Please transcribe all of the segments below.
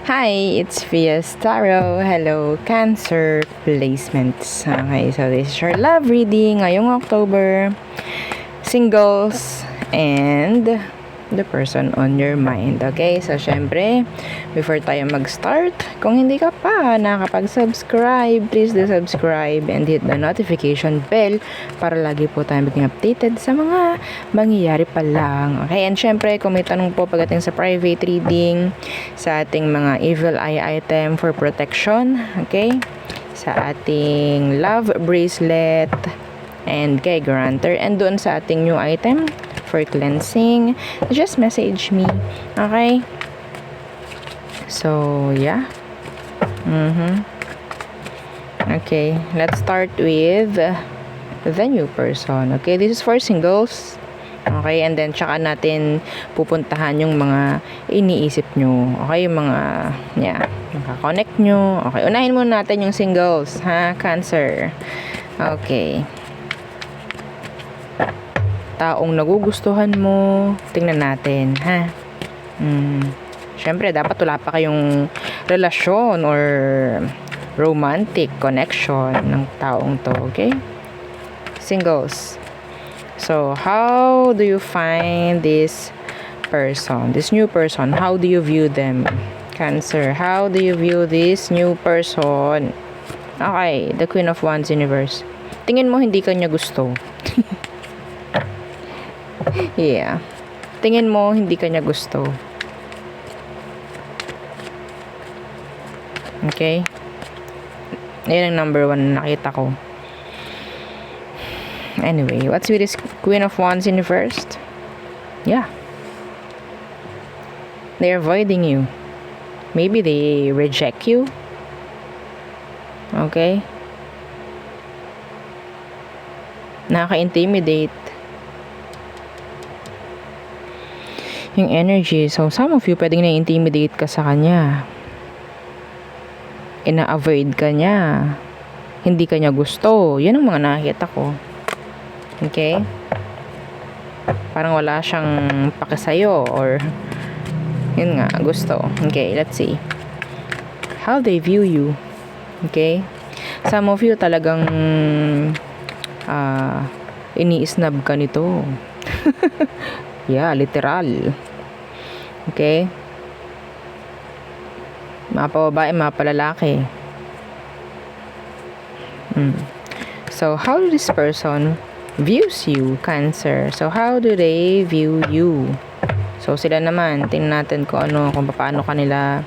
Hi, it's Vias Tarot. Hello, Cancer placements. Okay, so this is your love reading ngayong October. Singles and the person on your mind. Okay, so syempre, before tayo mag-start, kung hindi ka pa nakapag-subscribe, please do subscribe and hit the notification bell para lagi po tayo maging updated sa mga mangyayari pa lang. Okay, and syempre, kung may tanong po pagdating sa private reading, sa ating mga evil eye item for protection, okay, sa ating love bracelet, and kay grantor, and doon sa ating new item for cleansing, just message me. Okay? So, yeah. Okay, let's start with the new person. Okay, this is for singles. Okay, and then tsaka natin pupuntahan yung mga iniisip nyo. Okay, yung mga, yeah, makakonect nyo. Okay, unahin muna natin yung singles, ha, Cancer. Okay. Taong nagugustuhan mo, tingnan natin, ha. Syempre, dapat wala pa kayong relasyon or romantic connection ng taong to, okay? Singles. So, how do you find this person, this new person? How do you view them? Cancer, how do you view this new person? Okay, the Queen of Wands universe. Tingin mo hindi kanya gusto. Yeah. Tingin mo hindi kanya gusto. Okay? Ayan ang number 1 na nakita ko. Anyway, what's with this Queen of Wands in the first? Yeah. They're avoiding you. Maybe they reject you. Okay? Nakaka-intimidate yung energy. So, some of you pwedeng na-intimidate ka sa kanya. Ina-avoid ka niya. Hindi ka niya gusto. Yan ang mga nakikita ko. Okay? Parang wala siyang pake sa'yo or yun nga, gusto. Okay, let's see. How they view you. Okay? Some of you talagang ini-snub ka nito. Yeah, literal. Okay? Mga pababae, mga palalaki. So, how this person views you, Cancer? So, how do they view you? So, sila naman, tingnan natin kung paano kanila,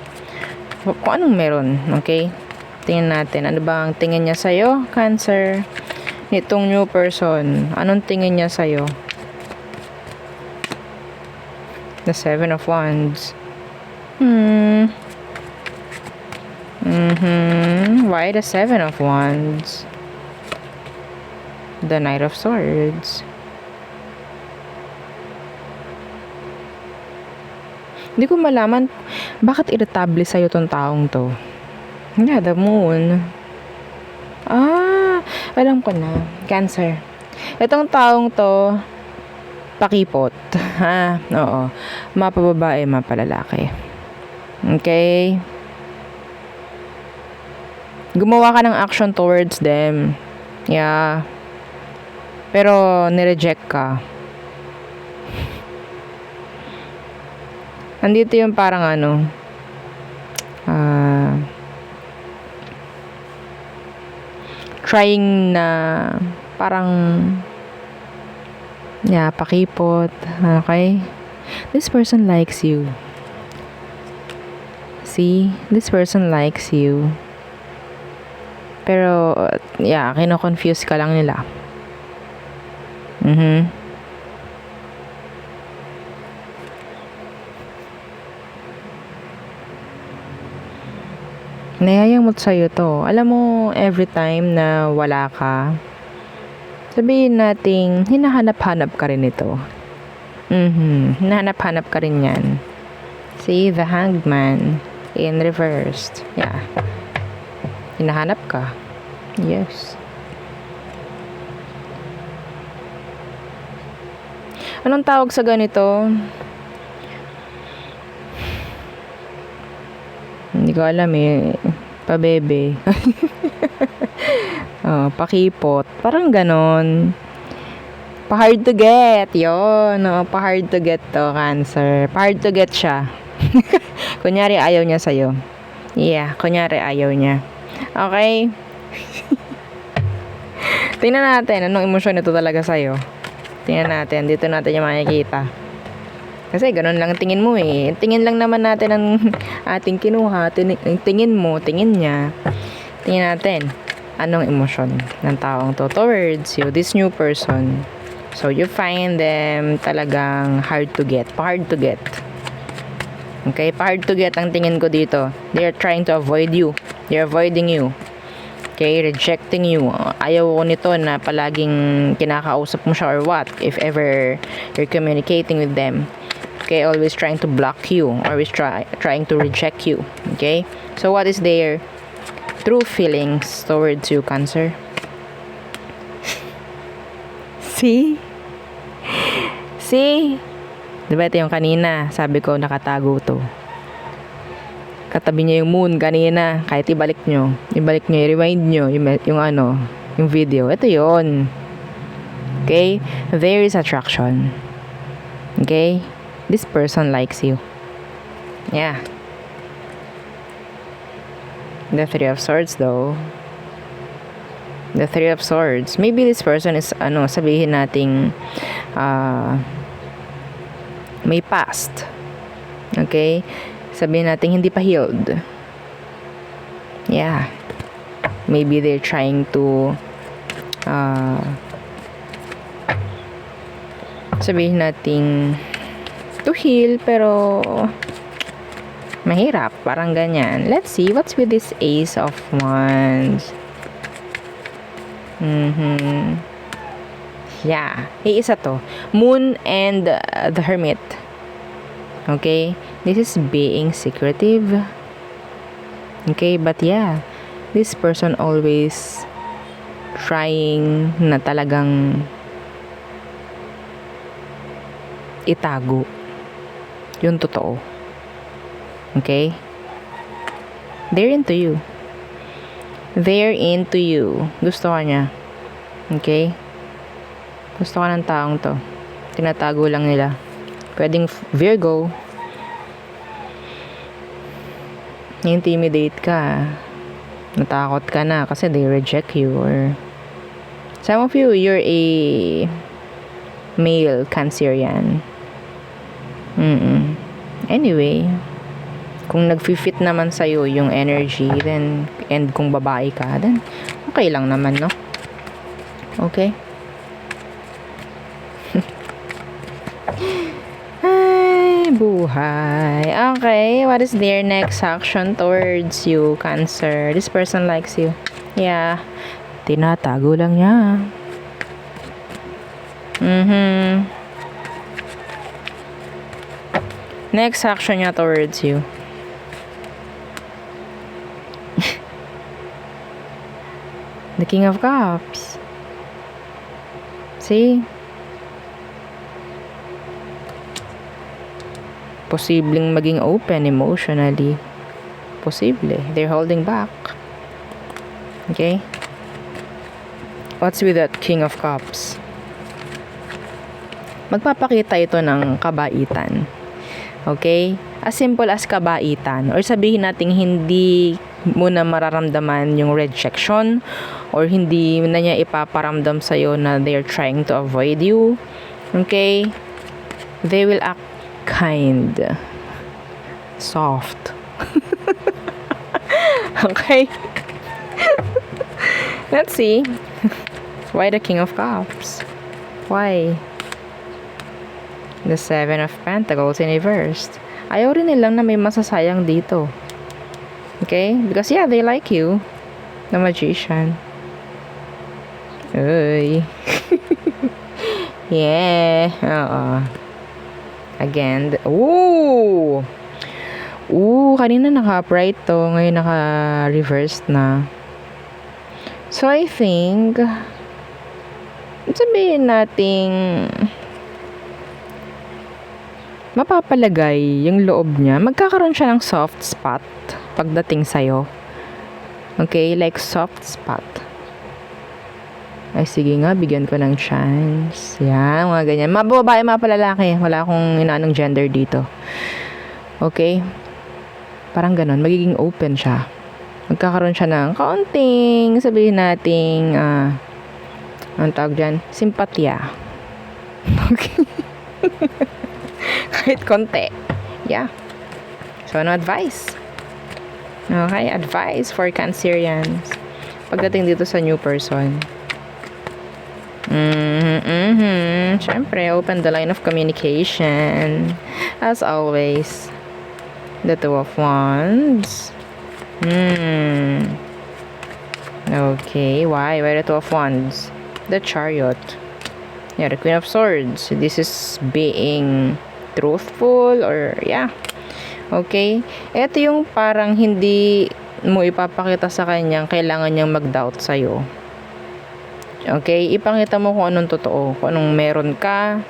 kung anong meron, okay? Tingnan natin, ano ba ang tingin niya sa'yo, Cancer? Nitong new person, anong tingin niya sa'yo? The 7 of Wands. Why the 7 of Wands? The Knight of Swords. Hindi ko malaman bakit irritable sa'yo tong taong to. Yeah, the Moon. Alam ko na. Cancer. Itong taong to, pakipot. Ha? Oo. Mapababae, mapalalaki. Okay? Gumawa ka ng action towards them. Yeah. Pero, nireject ka. Andito yung parang trying na parang yeah, pakipot. Okay? This person likes you. See? This person likes you. Pero, yeah, kino-confuse ka lang nila. Nayayamot sa'yo to. Alam mo, every time na wala ka, sabihin nating, hinahanap-hanap ka rin ito. Hinahanap-hanap ka rin yan. See, the Hanged Man in reversed. Yeah. Hinahanap ka. Yes. Anong tawag sa ganito? Hindi ko alam eh. Pabebe. Oh, pakipot. Parang ganon. Pa-hard to get. Yun. Oh, pa-hard to get to, Cancer. Pa-hard to get siya. Kunyari, ayaw niya sa'yo. Yeah, kunyari, ayaw niya. Okay? Tingnan natin, anong emosyon ito talaga sa'yo. Tingnan natin, dito natin yung makikita. Kasi ganun lang tingin mo eh. Tingin lang naman natin ang ating kinuha. Tingin mo, tingin niya. Tingnan natin, anong emosyon ng taong to towards you, this new person. So, you find them talagang hard to get. Pa-hard to get. Okay? Pa-hard to get ang tingin ko dito. They are trying to avoid you. They're avoiding you. Okay? Rejecting you. Ayaw ko nito na palaging kinakausap mo siya or what. If ever you're communicating with them. Okay? Always trying to block you. Always trying to reject you. Okay? So, what is their true feelings towards you, Cancer? See? See? Diba ito yung kanina? Sabi ko, nakatago to. Katabi niya yung moon kanina. Kahit ibalik nyo. Ibalik nyo, i-rewind nyo yung video. Ito yon. Okay? There is attraction. Okay? This person likes you. Yeah. The Three of Swords though. The Three of Swords. Maybe this person is, sabihin nating, may past. Okay? Sabihin natin hindi pa healed. Yeah. Maybe they're trying to sabihin natin to heal pero mahirap. Parang ganyan. Let's see. What's with this Ace of Wands? Yeah. Isa to. Moon and the Hermit. Okay? This is being secretive. Okay? But yeah. This person always trying na talagang itago yung totoo. Okay? They're into you. They're into you. Gusto ka niya. Okay? Gusto ka ng taong to. Tinatago lang nila. Pwedeng Virgo. Intimidate ka. Natakot ka na kasi they reject you. Or some of you, you're a male Cancerian. Anyway, kung nag-fit naman sa'yo yung energy, then, and kung babae ka, then, okay lang naman, no? Okay? Ay, buhay. Okay, what is their next action towards you, Cancer? This person likes you. Yeah. Tinatago lang niya. Next action niya towards you. The King of Cups. See? Posibleng maging open emotionally. Posible. They're holding back. Okay? What's with that King of Cups? Magpapakita ito ng kabaitan. Okay? As simple as kabaitan. Or sabihin natin hindi mo na mararamdaman yung rejection or hindi na niya ipaparamdam sa'yo na they're trying to avoid you. Okay? They will act kind. Soft. Okay? Let's see. Why the King of Cups? Why? The Seven of Pentacles in reverse. Ayaw rin nilang na may masasayang dito. Okay? Because yeah, they like you. The Magician. Uy. Yeah. Again. Ooh! Ooh, kanina naka-upright to. Ngayon naka-reversed na. So, I think sabihin nating mapapalagay yung loob niya. Magkakaroon siya ng soft spot pagdating sa'yo. Okay? Like soft spot. Ay, sige nga, bigyan ko ng chance. Yan, mga ganyan. Mga babae, mga palalaki. Wala akong inaanong gender dito. Okay? Parang ganun. Magiging open siya. Magkakaroon siya ng kaunting, sabihin nating, anong tawag dyan? Simpatya. Okay? Kahit konti. Yeah. So, ano advice? Okay, advice for Cancerians. Pagdating dito sa new person. Siyempre, open the line of communication. As always. The Two of Wands. Okay, why? Why the Two of Wands? The Chariot. Yeah, the Queen of Swords. This is being truthful or yeah. Okay? Ito yung parang hindi mo ipapakita sa kanyang kailangan niyang mag-doubt sa'yo. Okay? Ipakita mo kung anong totoo. Kung anong meron ka.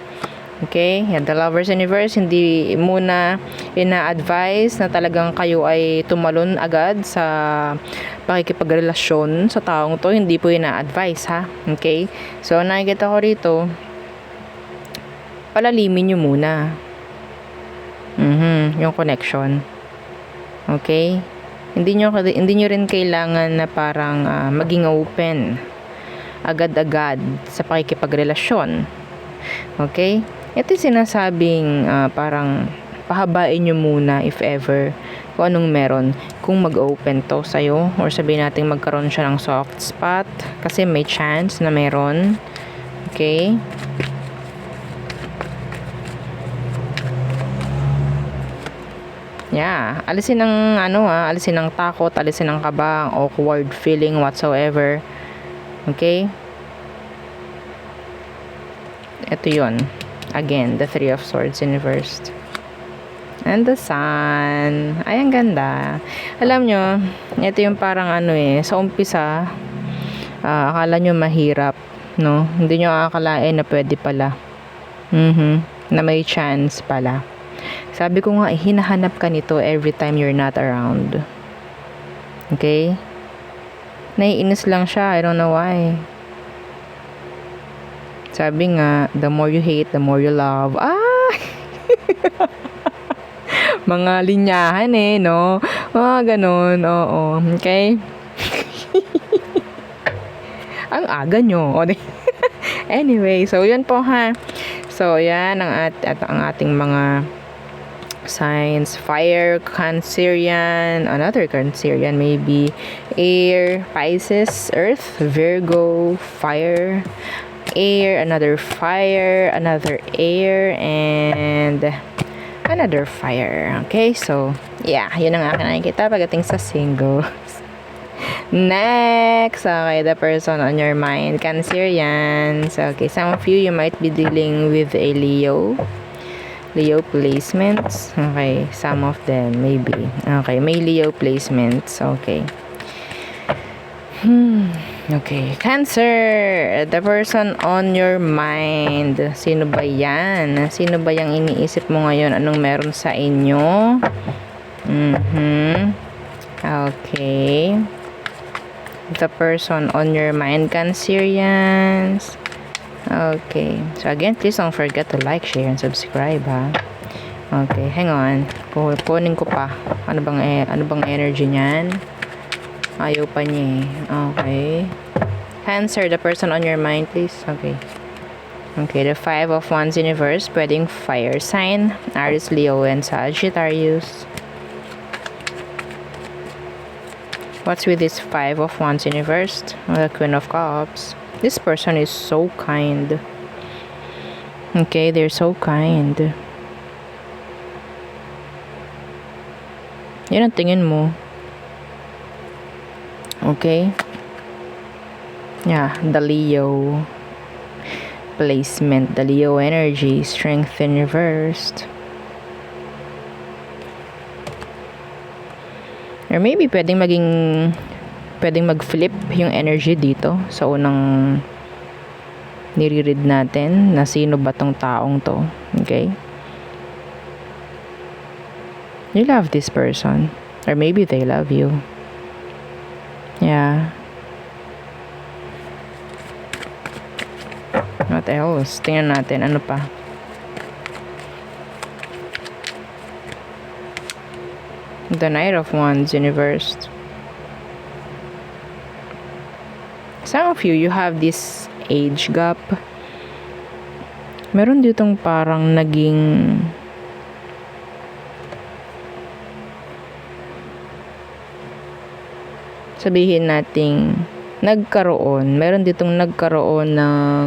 Okay? Yan, the Lovers Universe, hindi muna ina-advise na talagang kayo ay tumalon agad sa pakikipagrelasyon sa taong to. Hindi po ina-advise, ha? Okay? So, nakikita ko rito, palalimin nyo muna. Yung connection. Okay? Hindi nyo rin kailangan na parang maging open agad-agad sa pakikipagrelasyon. Okay? Ito sinasabing parang pahabain nyo muna if ever kung anong meron. Kung mag-open to sa'yo or sabihin natin magkaroon siya ng soft spot kasi may chance na meron. Okay? Yeah. Alisin ng takot, alisin ng kaba, awkward feeling whatsoever. Okay? Ito yun. Again, the Three of Swords in reversed. And the Sun. Ay, ang ganda. Alam nyo, ito yung parang sa umpisa, akala nyo mahirap, no? Hindi nyo akalain na pwede pala. Na may chance pala. Sabi ko nga, hinahanap ka nito every time you're not around. Okay? Naiinis lang siya. I don't know why. Sabi nga, the more you hate, the more you love. Mga linyahan no? Mga ganun, oo. Okay? Ang aga nyo. Anyway, so yun po ha. So, yan ang ating mga signs. Fire, Cancerian, another Cancerian maybe. Air, Pisces, Earth, Virgo, Fire, Air, another Fire, another Air, and another Fire. Okay, so, yeah, yun ang akin nakikita pagdating sa singles. Next, okay, the person on your mind, Cancerians. Okay, some of you might be dealing with a Leo placements. Okay, some of them maybe. Okay, may Leo placements. Okay. Okay, Cancer, the person on your mind. Sino ba yan? Sino ba yung iniisip mo ngayon? Anong meron sa inyo? Okay. The person on your mind, Cancerians. Okay. So again, please don't forget to like, share, and subscribe, ha. Okay, hang on. Kunin ko pa. Ano bang energy niyan? Ayaw pa niya Okay. Cancer, the person on your mind, please. Okay. Okay, the Five of Wands in reverse, pwedeng fire sign, Aries, Leo, and Sagittarius. What's with this Five of Wands in reverse? The Queen of Cups. This person is so kind. Okay, they're so kind. Yan ang tingin mo. Okay? Yeah, the Leo placement, the Leo energy, strength in reversed. Or maybe pwedeng mag-flip yung energy dito sa unang nire-read natin na sino ba tong taong to. Okay? You love this person. Or maybe they love you. Yeah. What else? Tingnan natin. Ano pa? The Knight of Wands, universe. Some of you have this age gap. Meron ditong parang naging sabihin nating meron ditong nagkaroon ng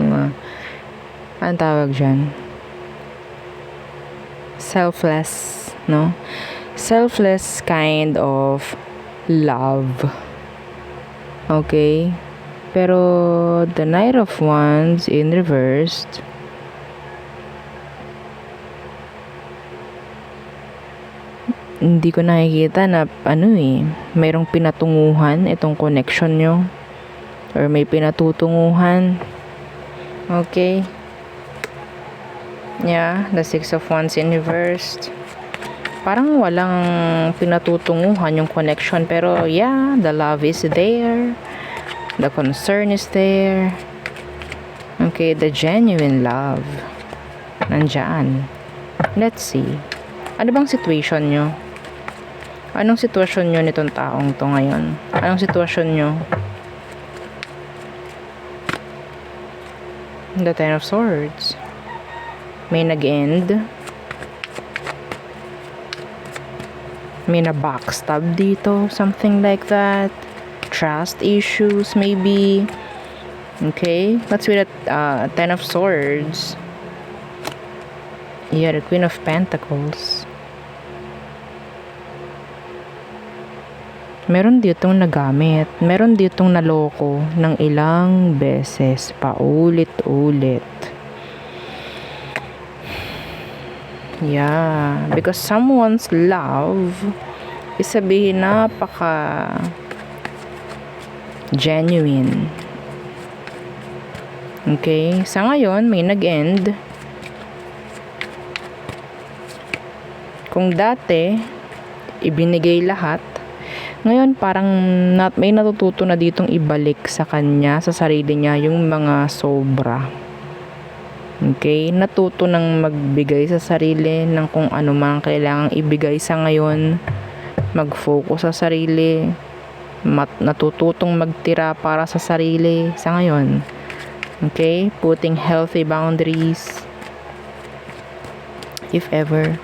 anong tawag dyan? Selfless, no? Selfless kind of love. Okay? Pero the Knight of Wands in reversed, hindi ko nakikita na mayroong pinatunguhan itong connection nyo. Or may pinatutunguhan. Okay? Yeah, the Six of Wands in reversed. Parang walang pinatutunguhan yung connection. Pero yeah, the love is there. The concern is there. Okay, the genuine love. Nandyan. Let's see. Ano bang situation nyo? Anong sitwasyon nyo nitong taong to ngayon? Anong sitwasyon nyo? The Ten of Swords. May nag-end. May na-backstab dito. Something like that. Trust issues, maybe. Okay. Let's read the Ten of Swords. Yeah, the Queen of Pentacles. Meron ditong nagamit. Meron ditong naloko ng ilang beses. Paulit-ulit. Yeah. Because someone's love is sabihin napaka genuine. Okay? Sa ngayon, may nag-end. Kung dati, ibinigay lahat, ngayon parang may natututo na ditong ibalik sa kanya, sa sarili niya, yung mga sobra. Okay? Natuto nang magbigay sa sarili ng kung ano man kailangang ibigay sa ngayon. Mag-focus sa sarili. Natututong magtira para sa sarili sa ngayon. Okay? Putting healthy boundaries. If ever.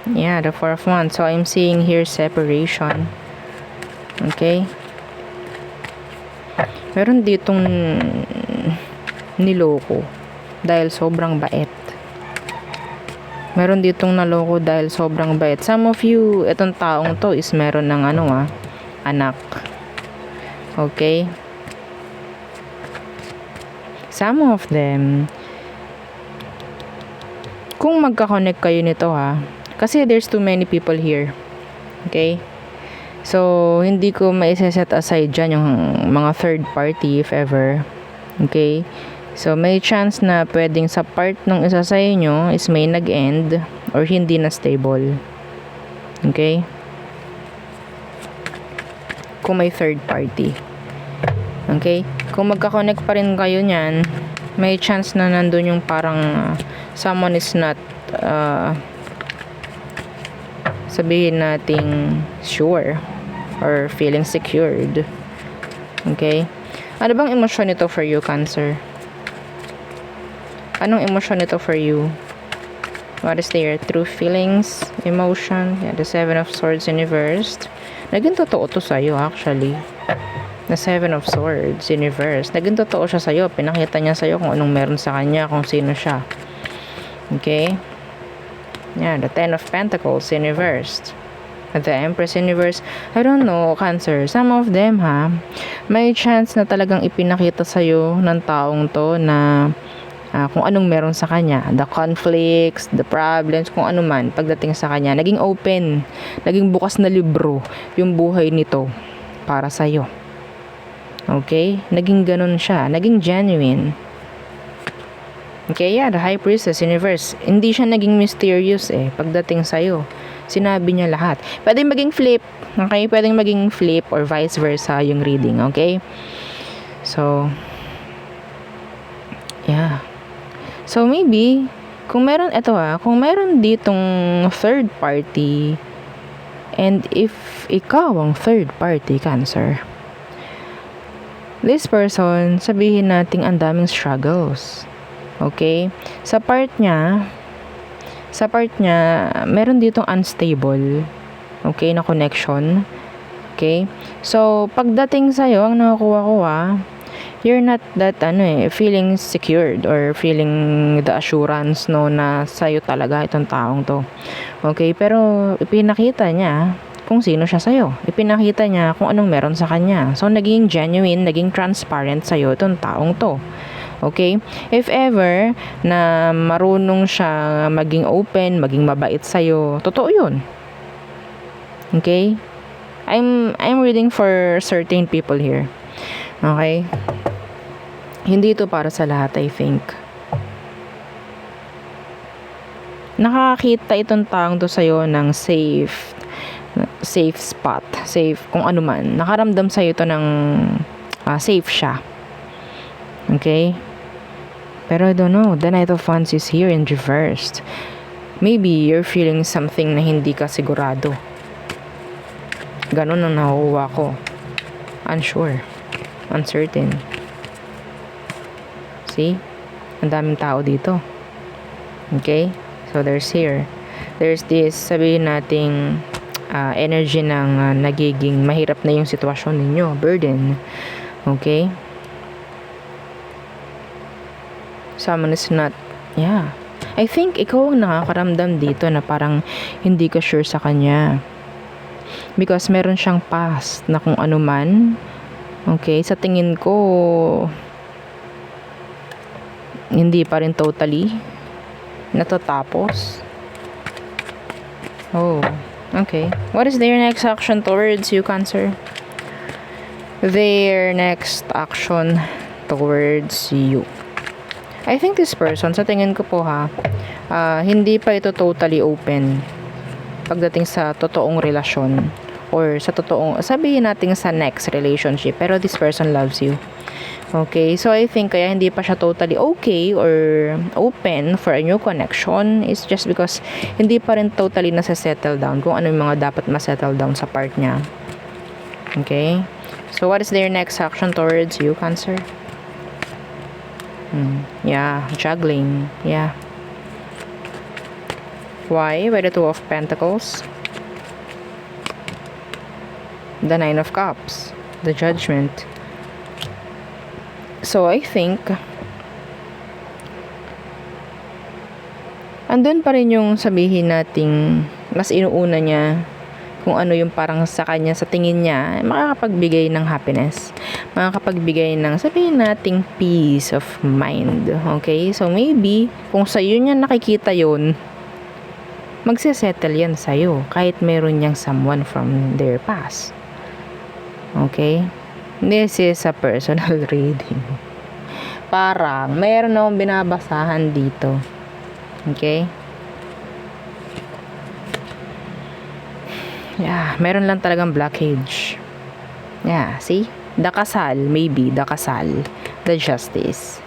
Yeah, the Four of Wands. So, I'm seeing here separation. Okay? Meron ditong niloko dahil sobrang bait. Meron ditong naloko dahil sobrang bait. Some of you, itong taong to is meron ng anak. Okay? Some of them, kung magka-connect kayo nito kasi there's too many people here. Okay? So, hindi ko ma-set aside dyan yung mga third party if ever. Okay? So, may chance na pwedeng sa part ng isa sa inyo is may nag-end or hindi na stable. Okay? Kung may third party. Okay? Kung magka-connect pa rin kayo niyan, may chance na nandun yung parang someone is not sabihin nating sure or feeling secured. Okay? Ano bang emosyon nito for you, Cancer? Anong emosyon nito for you? What is their true feelings, emotion? Yeah, the Seven of Swords in reversed. Naging totoo to sa'yo, actually. The Seven of Swords in reverse. Naging totoo siya sa'yo. Pinakita niya sa'yo kung anong meron sa kanya, kung sino siya. Okay? Yeah, the Ten of Pentacles in reversed. The Empress in reverse. I don't know, Cancer. Some of them, may chance na talagang ipinakita sa'yo ng taong to na kung anong meron sa kanya. The conflicts, the problems, kung ano man pagdating sa kanya. Naging open. Naging bukas na libro yung buhay nito para sa'yo. Okay? Naging ganun siya. Naging genuine. Okay, yeah, the High Priestess Universe. Hindi siya naging mysterious pagdating sa'yo. Sinabi niya lahat. Pwedeng maging flip, okay? Pwedeng maging flip or vice versa yung reading, okay? So, yeah. So, maybe, kung meron ditong third party, and if ikaw ang third party, Cancer, this person, sabihin nating ang daming struggles. Okay? Sa part niya, meron ditong unstable, okay, na connection. Okay? So, pagdating sa'yo, ang nakakuha ko you're not that, feeling secured or feeling the assurance, no, na sa'yo talaga itong taong to. Okay? Pero, ipinakita niya kung sino siya sa'yo. Ipinakita niya kung anong meron sa kanya. So, naging genuine, naging transparent sa'yo itong taong to. Okay? If ever na marunong siya maging open, maging mabait sa'yo, totoo yun. Okay? I'm reading for certain people here. Okay? Hindi ito para sa lahat, I think. Nakakita itong taong to sa'yo ng safe spot, safe kung ano man. Nakaramdam sa'yo ito ng safe siya. Okay? Pero I don't know, the Knight of Wands is here in reversed. Maybe you're feeling something na hindi ka sigurado. Ganon ang nakukuha ko. Unsure. Uncertain. See? Ang daming tao dito. Okay? So, there's this, sabihin nating energy ng nagiging mahirap na yung sitwasyon ninyo. Burden. Okay? Someone is not, yeah. I think ikaw ang nakakaramdam dito na parang hindi ka sure sa kanya. Because meron siyang past na kung ano man. Okay? Sa tingin ko, hindi pa rin totally natatapos. Oh, okay. What is their next action towards you, Cancer? Their next action towards you. I think this person, sa tingin ko po hindi pa ito totally open pagdating sa totoong relasyon or sa totoong, sabihin natin sa next relationship, pero this person loves you. Okay, so I think kaya hindi pa siya totally okay or open for a new connection is just because hindi pa rin totally nasa-settle down kung ano yung mga dapat ma-settle down sa part niya. Okay, so what is their next action towards you, Cancer? Yeah, juggling. Yeah. Why? By the Two of Pentacles, the Nine of Cups, the Judgment. So, I think andun pa rin yung sabihin nating mas inuuna niya kung ano yung parang sa kanya, sa tingin niya, makakapagbigay ng happiness. Makakapagbigay ng, sabihin nating peace of mind. Okay? So, maybe, kung sa'yo niya nakikita yun, magsisettle yan sa'yo. Kahit meron niyang someone from their past. Okay? This is a personal reading. Parang, mayroon akong binabasahan dito. Okay? Yeah, meron lang talagang blockage. Yeah, see? The Kasal, maybe. The Kasal. The Justice.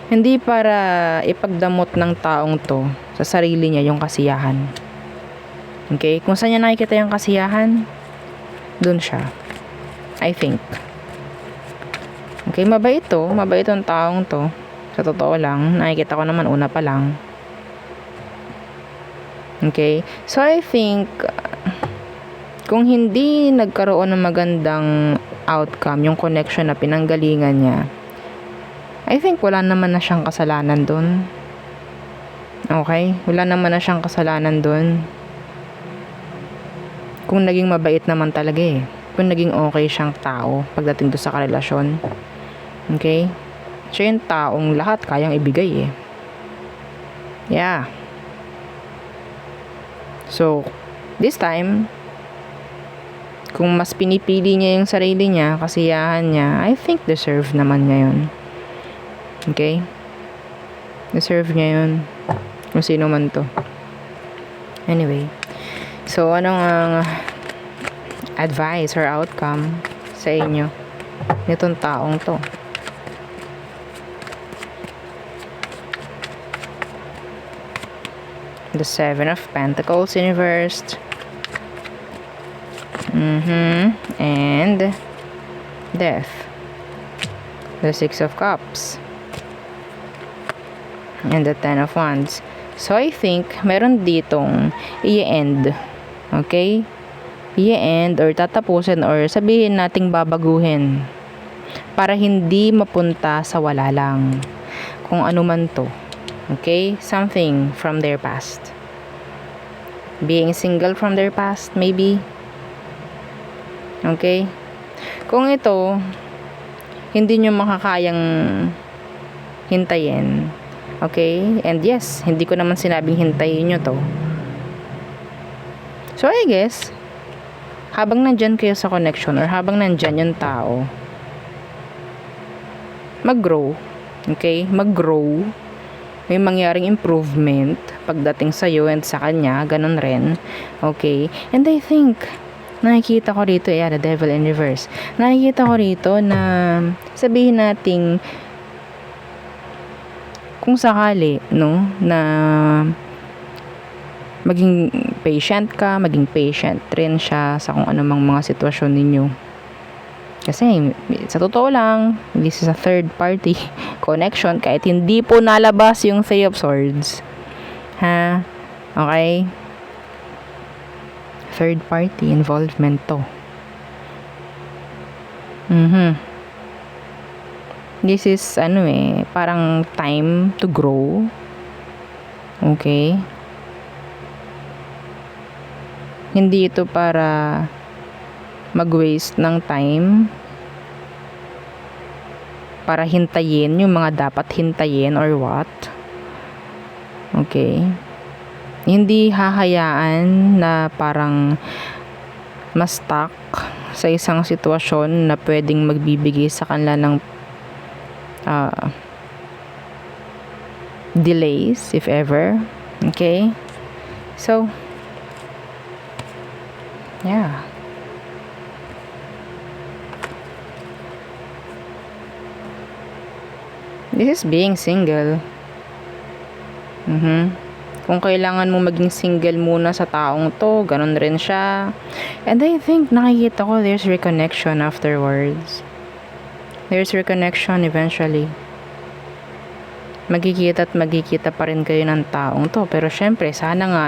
Hindi para ipagdamot ng taong to sa sarili niya yung kasiyahan. Okay? Kung saan niya nakikita yung kasiyahan, dun siya. I think. Okay, mabait to. Mabait ang taong to. Sa totoo lang, nakikita ko naman una pa lang. Okay? So, I think, kung hindi nagkaroon ng magandang outcome, yung connection na pinanggalingan niya, I think wala naman na siyang kasalanan dun. Okay? Wala naman na siyang kasalanan dun. Kung naging mabait naman talaga Kung naging okay siyang tao pagdating doon sa karelasyon. Okay? Siya yung taong lahat kayang ibigay Yeah. So, this time, Kung mas pinipili niya yung sarili niya, kasiyahan niya, I think deserve naman niya yun. Okay? Deserve niya yun. Kung sino man to. Anyway. So, anong ang advice or outcome sa inyo nitong taong to? The Seven of Pentacles in reversed. And Death. The Six of Cups. And the Ten of Wands. So, I think, meron ditong i-end. Okay? I-end or tatapusin or sabihin nating babaguhin. Para hindi mapunta sa wala lang. Kung ano man to. Okay? Something from their past. Being single from their past, maybe. Okay? Kung ito, hindi nyo makakayang hintayin. Okay? And yes, hindi ko naman sinabing hintayin nyo to. So, I guess, habang nandyan kayo sa connection or habang nandyan yung tao, mag-grow. Okay? Mag-grow. May mangyaring improvement pagdating sa'yo and sa kanya, ganun rin. Okay? And I think, nakikita ko rito, the Devil in reverse. Nakikita ko rito na sabihin nating kung sakali, no, na maging patient ka, maging patient rin siya sa kung anumang mga sitwasyon ninyo. Kasi, sa totoo lang, this is a third party connection kahit hindi po nalabas yung Three of Swords. Ha? Okay? Third party involvement to. This is, parang time to grow. Okay? Hindi ito para mag-waste ng time para hintayin yung mga dapat hintayin or what. Okay? Hindi hahayaan na parang ma-stuck sa isang sitwasyon na pwedeng magbibigay sa kanila ng delays, if ever. Okay? So, yeah. This is being single. Kung kailangan mo maging single muna sa taong to, ganun rin siya. And I think, nakikita ko, there's reconnection afterwards. There's reconnection eventually. Magkikita at magkikita pa rin kayo ng taong to. Pero syempre, sana nga,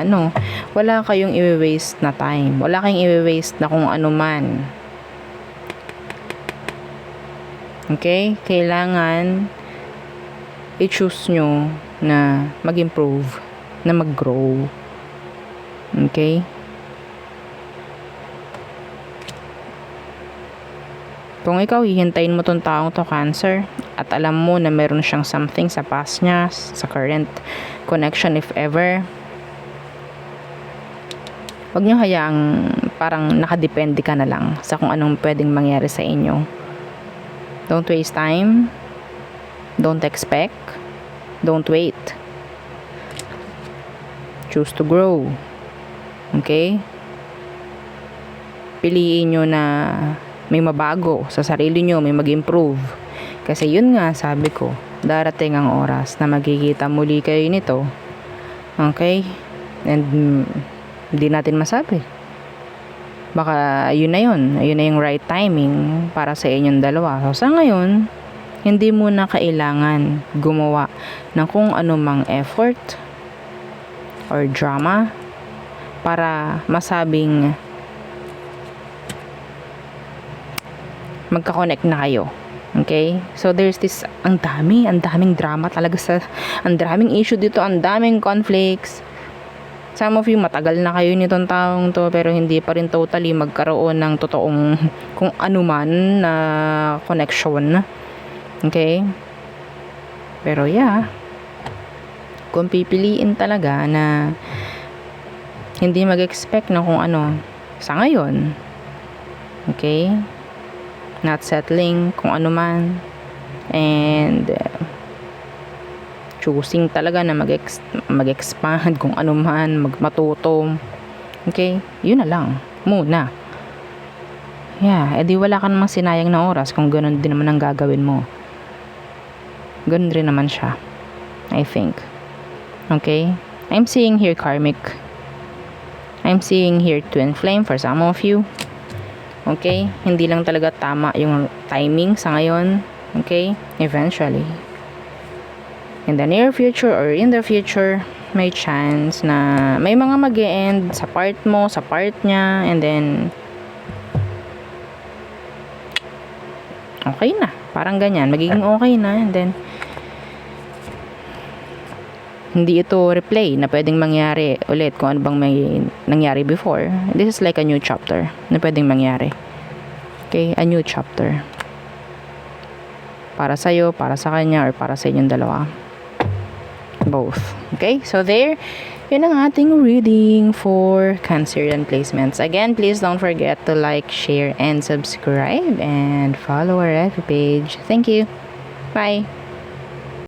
wala kayong i-waste na time. Wala kayong i-waste na kung ano man. Okay? Kailangan i-choose nyo na mag-improve, na mag-grow. Okay? Kung ikaw, hihintayin mo tong taong to, Cancer, at alam mo na meron siyang something sa past niya, sa current connection, if ever, wag nyo hayaang parang nakadepende ka na lang sa kung anong pwedeng mangyari sa inyo. Don't waste time. Don't expect. Don't wait. Choose to grow. Okay? Piliin nyo na may mabago sa sarili nyo, may mag-improve. Kasi yun nga, sabi ko, darating ang oras na magkikita muli kayo nito. Okay? And hindi natin masabi. Baka yun na yun. Yun na yung right timing para sa inyong dalawa. So, sa ngayon, hindi mo na kailangan gumawa ng kung anumang effort or drama para masabing magka-connect na kayo. Okay? So, there's this, ang daming drama talaga ang daming issue dito, ang daming conflicts. Some of you, matagal na kayo nitong taong to, pero hindi pa rin totally magkaroon ng totoong kung anuman na connection. Okay? Pero yeah, kung pipiliin talaga na hindi mag-expect na kung ano sa ngayon, Okay? Not settling kung ano man. And choosing talaga na mag-expand kung ano man, matuto. Okay? Yun na lang. Muna. Yeah, edi wala ka namang sinayang na oras kung ganun din naman ang gagawin mo. Ganun rin naman siya. I think. Okay? I'm seeing here karmic. I'm seeing here twin flame for some of you. Okay? Hindi lang talaga tama yung timing sa ngayon. Okay? Eventually. In the near future or in the future, may chance na may mga mag-e-end sa part mo, sa part niya, and then okay na. Parang ganyan. Magiging okay na, and then hindi ito replay na pwedeng mangyari ulit kung ano bang may nangyari before. This is like a new chapter na pwedeng mangyari. Okay? A new chapter. Para sa'yo, para sa kanya, or para sa inyong dalawa. Both. Okay? So there, yun ang ating reading for Cancer and placements. Again, please don't forget to like, share, and subscribe, and follow our FB page. Thank you. Bye.